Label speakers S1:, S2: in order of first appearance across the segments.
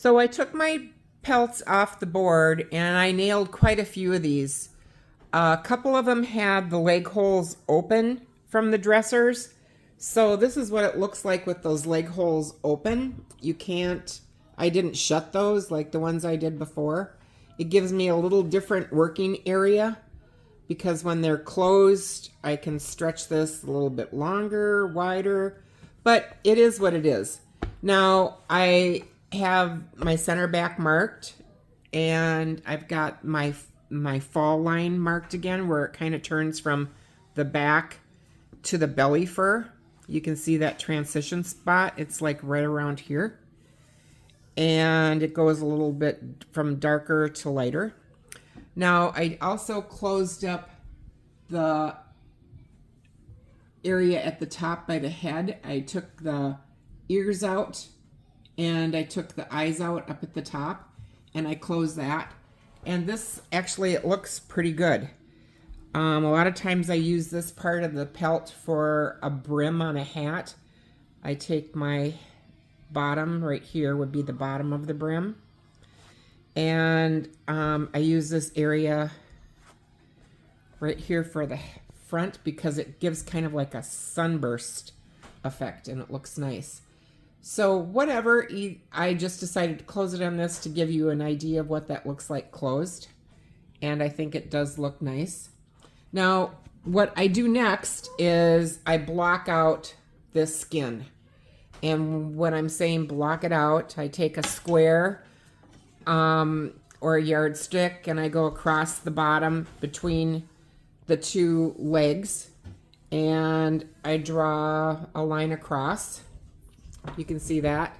S1: So I took my pelts off the board and I nailed quite a few of these. A couple of them had the leg holes open from the dressers. So this is what it looks like with those leg holes open. I didn't shut those like the ones I did before. It gives me a little different working area because when they're closed, I can stretch this a little bit longer, wider, but it is what it is. Now I have my center back marked and I've got my fall line marked again where it kind of turns from the back to the belly fur. You can see that transition spot. It's like right around here. And it goes a little bit from darker to lighter. Now I also closed up the area at the top by the head. I took the ears out and I took the eyes out up at the top and I closed that. And this actually, it looks pretty good. A lot of times I use this part of the pelt for a brim on a hat. I take my bottom right here would be the bottom of the brim. And I use this area right here for the front because it gives kind of like a sunburst effect and it looks nice. So whatever, I just decided to close it on this to give you an idea of what that looks like closed. And I think it does look nice. Now, what I do next is I block out this skin. And when I'm saying block it out, I take a square or a yardstick and I go across the bottom between the two legs and I draw a line across. You can see that.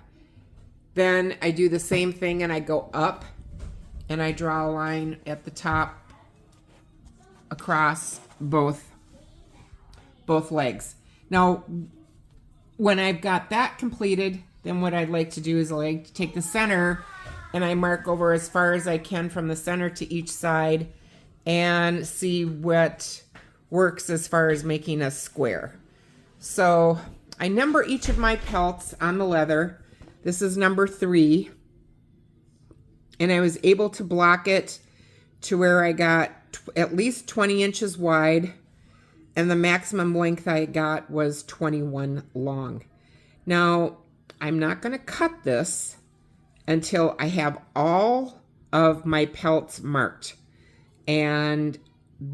S1: Then I do the same thing and I go up and I draw a line at the top across both legs. Now, when I've got that completed, then what I'd like to do is I like to take the center and I mark over as far as I can from the center to each side and see what works as far as making a square. So I number each of my pelts on the leather. This is number 3. And I was able to block it to where I got at least 20 inches wide. And the maximum length I got was 21 long. Now, I'm not going to cut this until I have all of my pelts marked. And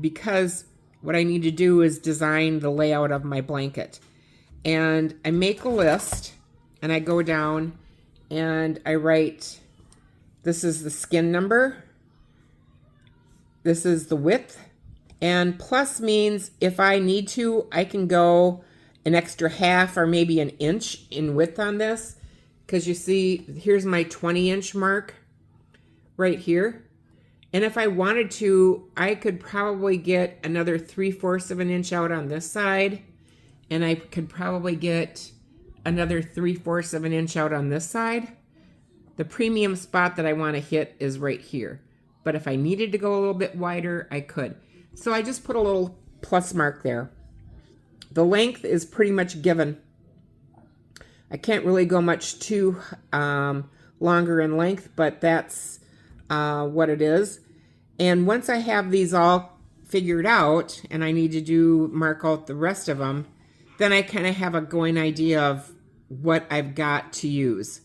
S1: because what I need to do is design the layout of my blanket. And I make a list and I go down and I write, this is the skin number, this is the width, and plus means if I need to, I can go an extra half or maybe an inch in width on this. Because you see, here's my 20-inch mark right here. And if I wanted to, I could probably get another 3/4 of an inch out on this side. And I could probably get another 3/4 of an inch out on this side. The premium spot that I want to hit is right here. But if I needed to go a little bit wider, I could. So I just put a little plus mark there. The length is pretty much given. I can't really go much too longer in length, but that's what it is. And once I have these all figured out and I need to mark out the rest of them, then I kind of have a going idea of what I've got to use.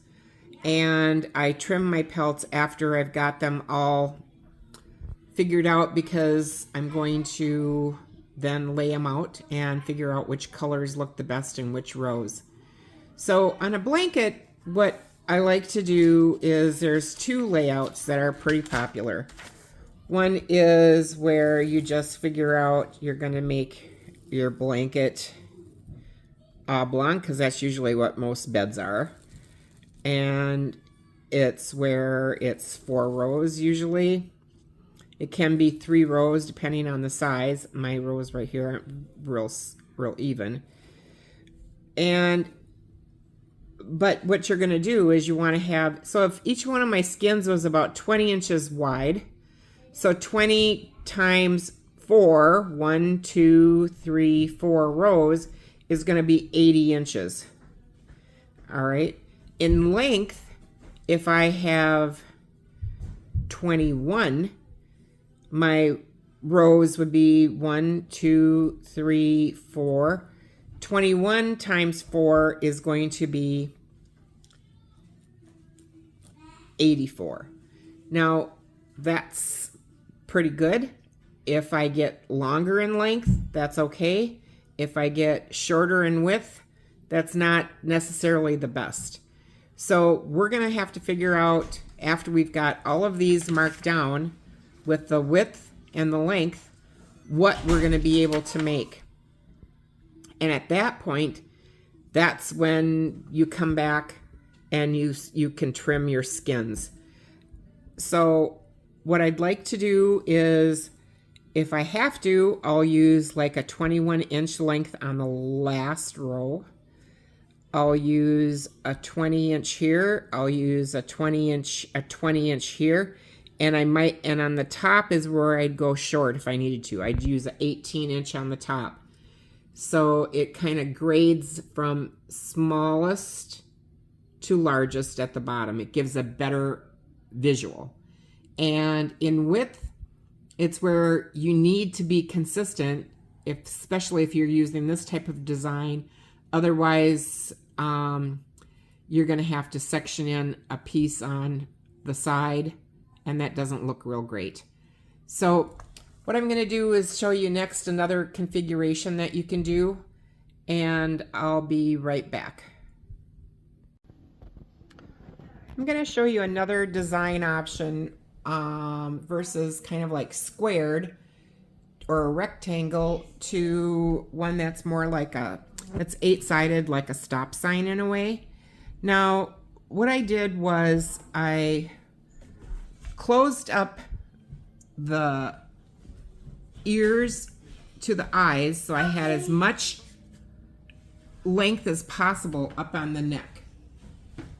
S1: And I trim my pelts after I've got them all figured out because I'm going to then lay them out and figure out which colors look the best in which rows. So on a blanket, what I like to do is there's 2 layouts that are pretty popular. One is where you just figure out you're going to make your blanket oblong, because that's usually what most beds are. And it's where it's 4 rows usually. It can be 3 rows depending on the size. My rows right here aren't real even. But what you're going to do is you want to have, so if each one of my skins was about 20 inches wide, so 20 times 4, 1, 2, 3, 4 rows is going to be 80 inches. All right. In length, if I have 21, my rows would be 1, 2, 3, 4. 21 times 4 is going to be 84. Now, that's pretty good. If I get longer in length, that's okay. If I get shorter in width, that's not necessarily the best. So we're going to have to figure out, after we've got all of these marked down with the width and the length, what we're going to be able to make. And at that point, that's when you come back and you can trim your skins. So what I'd like to do is, if I have to, I'll use like a 21-inch length on the last row. I'll use a 20-inch here. I'll use a 20-inch here. And and on the top is where I'd go short if I needed to. I'd use an 18-inch on the top. So it kind of grades from smallest to largest at the bottom. It gives a better visual. And in width, it's where you need to be consistent, especially if you're using this type of design. Otherwise, you're going to have to section in a piece on the side, and that doesn't look real great. So what I'm going to do is show you next another configuration that you can do, and I'll be right back. I'm going to show you another design option versus kind of like squared or a rectangle to one that's more like it's 8-sided, like a stop sign in a way. Now, what I did was I closed up the ears to the eyes, so I had as much length as possible up on the neck.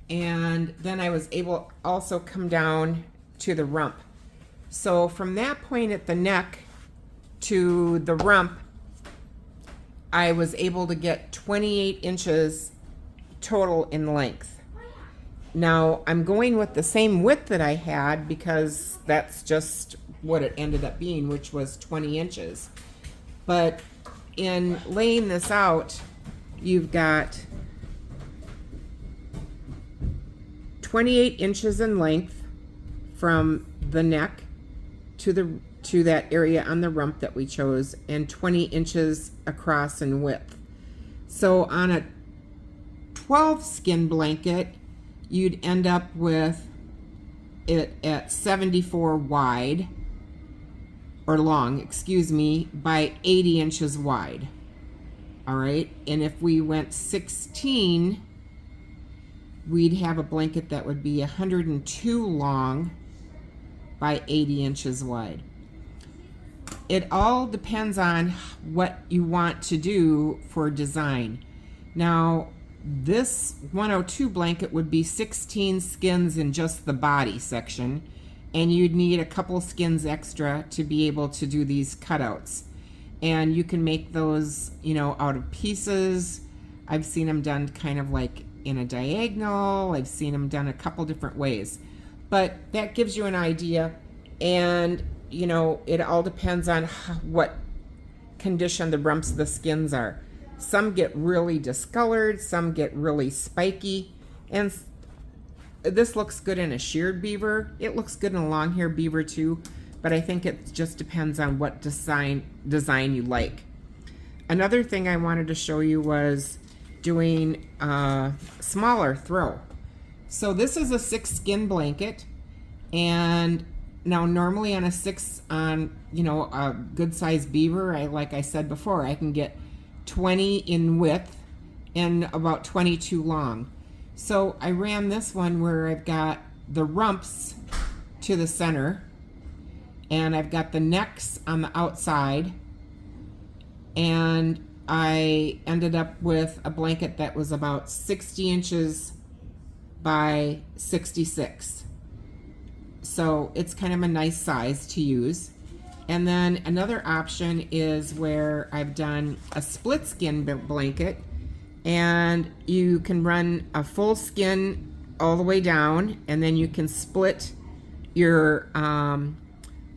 S1: And then I was able also come down to the rump. So from that point at the neck to the rump, I was able to get 28 inches total in length. Now I'm going with the same width that I had because that's just what it ended up being, which was 20 inches. But in laying this out, you've got 28 inches in length from the neck to that area on the rump that we chose, and 20 inches across in width. So on a 12 skin blanket, you'd end up with it at 74 wide, or long, excuse me, by 80 inches wide. All right, and if we went 16, we'd have a blanket that would be 102 long by 80 inches wide. It all depends on what you want to do for design. Now, this 102 blanket would be 16 skins in just the body section, and you'd need a couple skins extra to be able to do these cutouts. And you can make those, you know, out of pieces. I've seen them done kind of like in a diagonal. I've seen them done a couple different ways. But that gives you an idea, and you know, it all depends on what condition the rumps of the skins are. Some get really discolored, some get really spiky, and this looks good in a sheared beaver. It looks good in a long hair beaver too, but I think it just depends on what design you like. Another thing I wanted to show you was doing a smaller throw. So this is a 6 skin blanket, and now normally on a 6 on, you know, a good sized beaver, like I said before, I can get 20 in width and about 22 long. So I ran this one where I've got the rumps to the center, and I've got the necks on the outside, and I ended up with a blanket that was about 60 inches by 66. So it's kind of a nice size to use. And then another option is where I've done a split skin blanket, and you can run a full skin all the way down, and then you can split your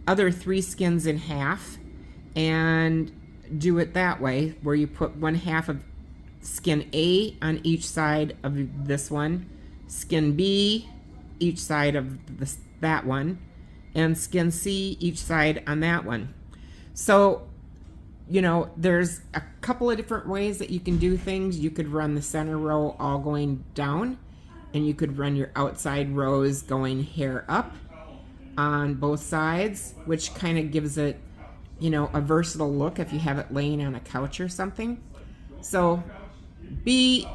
S1: other 3 skins in half and do it that way, where you put 1/2 of skin A on each side of this one, skin B each side of that one, and skin C each side on that one. So, you know, there's a couple of different ways that you can do things. You could run the center row all going down, and you could run your outside rows going hair up on both sides, which kind of gives it, you know, a versatile look if you have it laying on a couch or something. So be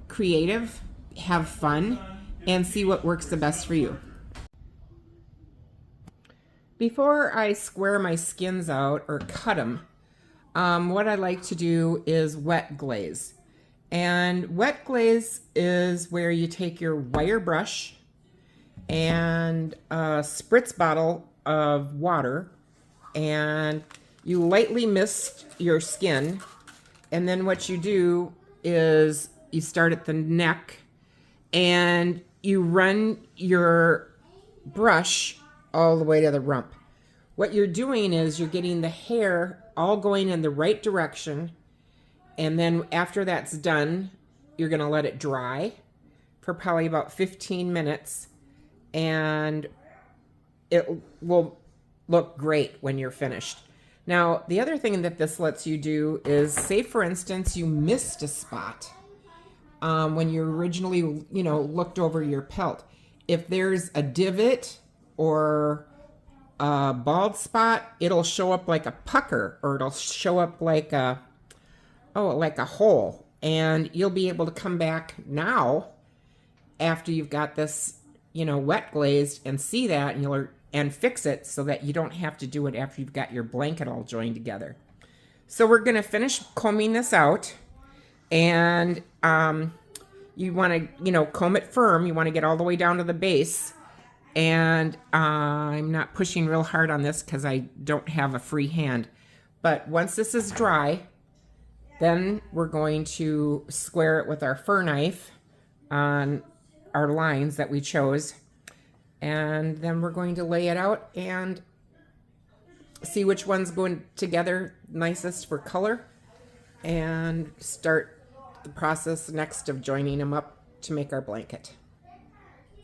S1: creative, have fun, and see what works the best for you. Before I square my skins out or cut them, what I like to do is wet glaze. And wet glaze is where you take your wire brush and a spritz bottle of water, and you lightly mist your skin, and then what you do is you start at the neck and you run your brush all the way to the rump. What you're doing is you're getting the hair all going in the right direction, and then after that's done, you're going to let it dry for probably about 15 minutes, and it will look great when you're finished. Now, the other thing that this lets you do is, say for instance, you missed a spot when you originally, you know, looked over your pelt. If there's a divot or a bald spot, it'll show up like a pucker, or it'll show up like a hole, and you'll be able to come back now after you've got this, you know, wet glazed, and see that, and fix it so that you don't have to do it after you've got your blanket all joined together. So we're going to finish combing this out, and you want to, you know, comb it firm. You want to get all the way down to the base, and I'm not pushing real hard on this because I don't have a free hand. But once this is dry, then we're going to square it with our fur knife on our lines that we chose, and then we're going to lay it out and see which one's going together nicest for color, and start the process next of joining them up to make our blanket.